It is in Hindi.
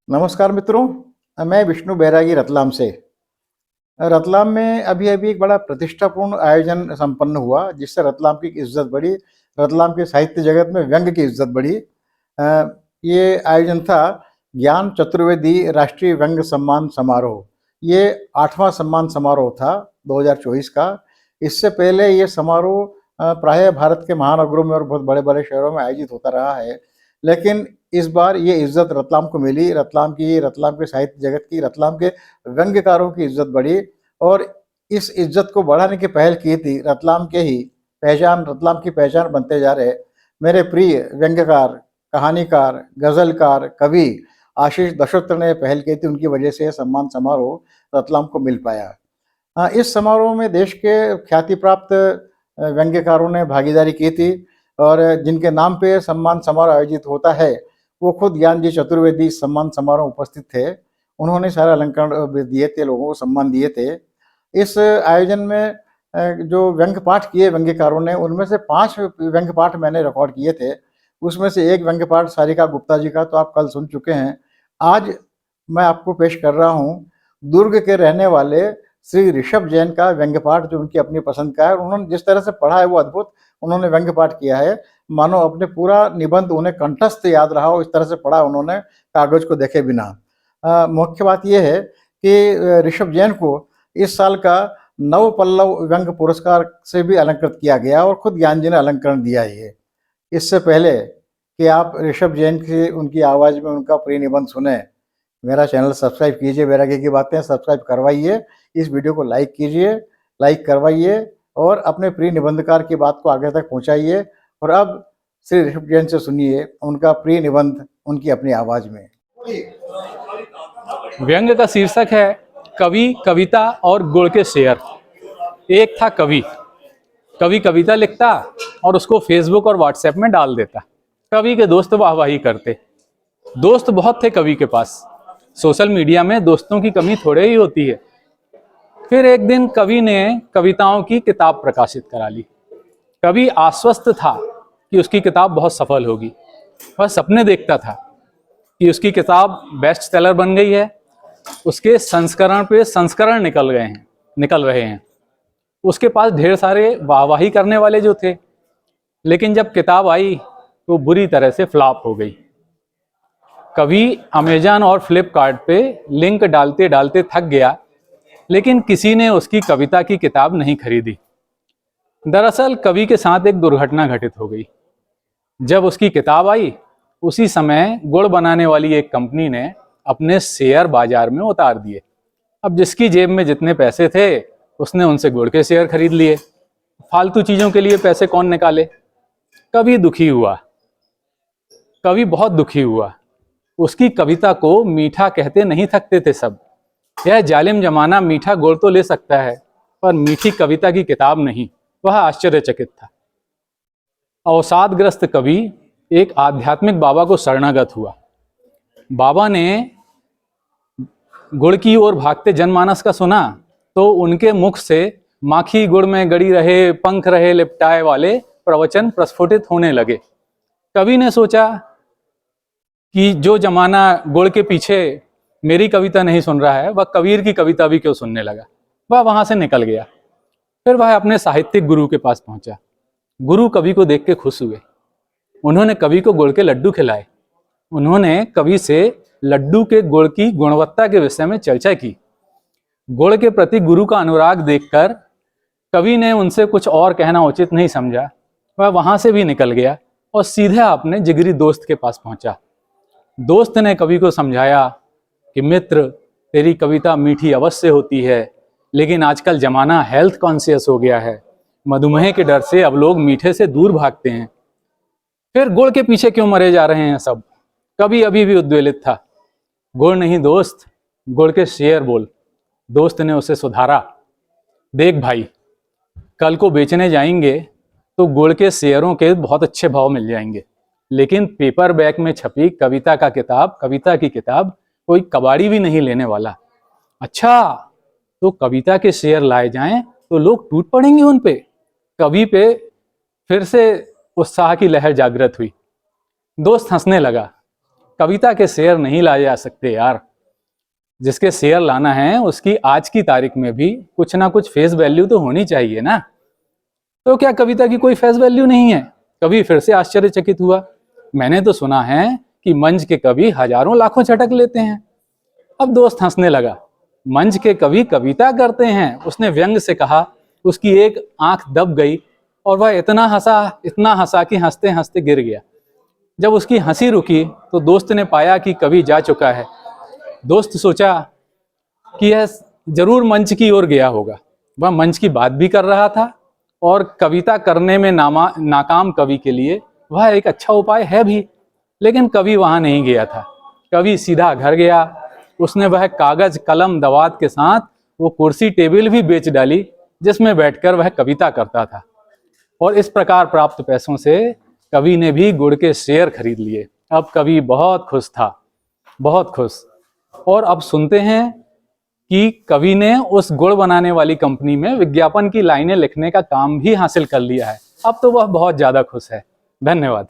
नमस्कार मित्रों, मैं विष्णु बैरागी रतलाम से। रतलाम में अभी-अभी एक बड़ा प्रतिष्ठापूर्ण आयोजन संपन्न हुआ, जिससे रतलाम की इज़्ज़त बढ़ी, रतलाम के साहित्य जगत में व्यंग्य की इज़्ज़त बढ़ी। ये आयोजन था ज्ञान चतुर्वेदी राष्ट्रीय व्यंग्य सम्मान समारोह। ये 8वां सम्मान समारोह था 2024 का। इससे पहले ये समारोह प्रायः भारत के महानगरों में और बहुत बड़े-बड़े शहरों में आयोजित होता रहा है। लेकिन इस बार ये इज़्ज़त रतलाम को मिली, रतलाम के साहित्य जगत की, रतलाम के व्यंग्यकारों की इज़्ज़त बढ़ी और इस इज़्ज़त को बढ़ाने की पहल की थी रतलाम की पहचान बनते जा रहे मेरे प्रिय व्यंग्यकार, कहानीकार, गज़लकार, कवि आशीष दशरथ ने पहल की थी। उनकी वजह से ये सम्मान समारोह रतलाम को मिल पाया। इस समारोह में देश के ख्याति प्राप्त व्यंग्यकारों ने भागीदारी की थी और जिनके नाम पे सम्मान समारोह आयोजित होता है, वो खुद ज्ञान जी चतुर्वेदी सम्मान समारोह उपस्थित थे। उन्होंने सारे अलंकरण दिए थे, लोगों को सम्मान दिए थे। इस आयोजन में जो व्यंग्य पाठ किए व्यंग्यकारों ने, उनमें से 5 व्यंग्य पाठ मैंने रिकॉर्ड किए थे। उसमें से एक व्यंग्य पाठ सारिका गुप्ता जी का तो आप कल सुन चुके हैं। आज मैं आपको पेश कर रहा हूँ दुर्ग के रहने वाले श्री ऋषभ जैन का व्यंग्य पाठ, जो उनकी अपनी पसंद का है। उन्होंने जिस तरह से पढ़ा है वो अद्भुत उन्होंने व्यंग्य पाठ किया है, मानो अपने पूरा निबंध उन्हें कंठस्थ याद रहा हो, इस तरह से पढ़ा उन्होंने कागज को देखे बिना। मुख्य बात यह है कि ऋषभ जैन को इस साल का नव पल्लव व्यंग्य पुरस्कार से भी अलंकृत किया गया और खुद ज्ञान जी ने अलंकरण दिया है। इससे पहले कि आप ऋषभ जैन की उनकी आवाज़ में उनका प्रिय निबंध सुने, मेरा चैनल सब्सक्राइब कीजिए। बैरागी की बातें सब्सक्राइब करवाइए, इस वीडियो को लाइक कीजिए, लाइक करवाइए और अपने प्रिय निबंधकार की बात को आगे तक पहुंचाइए। और अब श्री ऋषभ जैन से सुनिए उनका प्रिय निबंध उनकी अपनी आवाज़ में। व्यंग्य का शीर्षक है कवि, कविता और गुण के शेयर। एक था कवि कविता लिखता और उसको फेसबुक और व्हाट्सएप में डाल देता। कवि के दोस्त वाहवाही करते। दोस्त बहुत थे कवि के पास। सोशल मीडिया में दोस्तों की कमी थोड़े ही होती है। फिर एक दिन कवि ने कविताओं की किताब प्रकाशित करा ली। कवि आश्वस्त था कि उसकी किताब बहुत सफल होगी। वह सपने देखता था कि उसकी किताब बेस्ट सेलर बन गई है, उसके संस्करण पे संस्करण निकल रहे हैं। उसके पास ढेर सारे वाहवाही करने वाले जो थे। लेकिन जब किताब आई तो बुरी तरह से फ्लॉप हो गई। कवि अमेजन और फ्लिपकार्ट पे लिंक डालते डालते थक गया, लेकिन किसी ने उसकी कविता की किताब नहीं खरीदी। दरअसल कवि के साथ एक दुर्घटना घटित हो गई। जब उसकी किताब आई, उसी समय गुड़ बनाने वाली एक कंपनी ने अपने शेयर बाजार में उतार दिए। अब जिसकी जेब में जितने पैसे थे उसने उनसे गुड़ के शेयर खरीद लिए। फालतू चीजों के लिए पैसे कौन निकाले। कवि दुखी हुआ, कवि बहुत दुखी हुआ। उसकी कविता को मीठा कहते नहीं थकते थे सब। यह जालिम जमाना मीठा गुड़ तो ले सकता है, पर मीठी कविता की किताब नहीं। वह आश्चर्यचकित था। अवसादग्रस्त कवि एक आध्यात्मिक बाबा को शरणागत हुआ। बाबा ने गुड़ की ओर भागते जनमानस का सुना तो उनके मुख से माखी गुड़ में गड़ी रहे, पंख रहे लिपटाए वाले प्रवचन प्रस्फुटित होने लगे। कवि ने सोचा कि जो जमाना गुड़ के पीछे मेरी कविता नहीं सुन रहा है, वह कबीर की कविता भी क्यों सुनने लगा। वह वहां से निकल गया। फिर वह अपने साहित्यिक गुरु के पास पहुंचा। गुरु कवि को देख के खुश हुए। उन्होंने कवि को गुड़ के लड्डू खिलाए। उन्होंने कवि से लड्डू के गुड़ की गुणवत्ता के विषय में चर्चा की। गुड़ के प्रति गुरु का अनुराग देखकर कवि ने उनसे कुछ और कहना उचित नहीं समझा। वह वहां से भी निकल गया और सीधे अपने जिगरी दोस्त के पास पहुंचा। दोस्त ने कवि को समझाया कि मित्र, तेरी कविता मीठी अवश्य होती है, लेकिन आजकल जमाना हेल्थ कॉन्शियस हो गया है। मधुमेह के डर से अब लोग मीठे से दूर भागते हैं। फिर गुड़ के पीछे क्यों मरे जा रहे हैं सब। कवि अभी भी उद्वेलित था। गुड़ नहीं दोस्त, गुड़ के शेयर बोल। दोस्त ने उसे सुधारा। देख भाई, कल को बेचने जाएंगे तो गुड़ के शेयरों के बहुत अच्छे भाव मिल जाएंगे, लेकिन पेपर बैग में छपी कविता की किताब कोई कबाड़ी भी नहीं लेने वाला। अच्छा, तो कविता के शेयर लाए जाएं तो लोग टूट पड़ेंगे उन पे। कवि पे फिर से उत्साह की लहर जागृत हुई। दोस्त हंसने लगा। कविता के शेयर नहीं लाए जा सकते यार। जिसके शेयर लाना है उसकी आज की तारीख में भी कुछ ना कुछ फेस वैल्यू तो होनी चाहिए ना। तो क्या कविता की कोई फेस वैल्यू नहीं है? कवि फिर से आश्चर्यचकित हुआ। मैंने तो सुना है कि मंच के कवि हजारों लाखों झटक लेते हैं। अब दोस्त हंसने लगा। मंच के कवि कविता करते हैं, उसने व्यंग से कहा। उसकी एक आंख दब गई और वह इतना हंसा कि हंसते हंसते गिर गया। जब उसकी हंसी रुकी तो दोस्त ने पाया कि कवि जा चुका है। दोस्त सोचा कि यह जरूर मंच की ओर गया होगा। वह मंच की बात भी कर रहा था और कविता करने में नाकाम कवि के लिए वह एक अच्छा उपाय है भी। लेकिन कवि वहां नहीं गया था। कवि सीधा घर गया। उसने वह कागज कलम दवात के साथ वो कुर्सी टेबल भी बेच डाली जिसमें बैठकर वह कविता करता था। और इस प्रकार प्राप्त पैसों से कवि ने भी गुड़ के शेयर खरीद लिए। अब कवि बहुत खुश था, बहुत खुश। और अब सुनते हैं कि कवि ने उस गुड़ बनाने वाली कंपनी में विज्ञापन की लाइनें लिखने का काम भी हासिल कर लिया है। अब तो वह बहुत ज्यादा खुश है। धन्यवाद।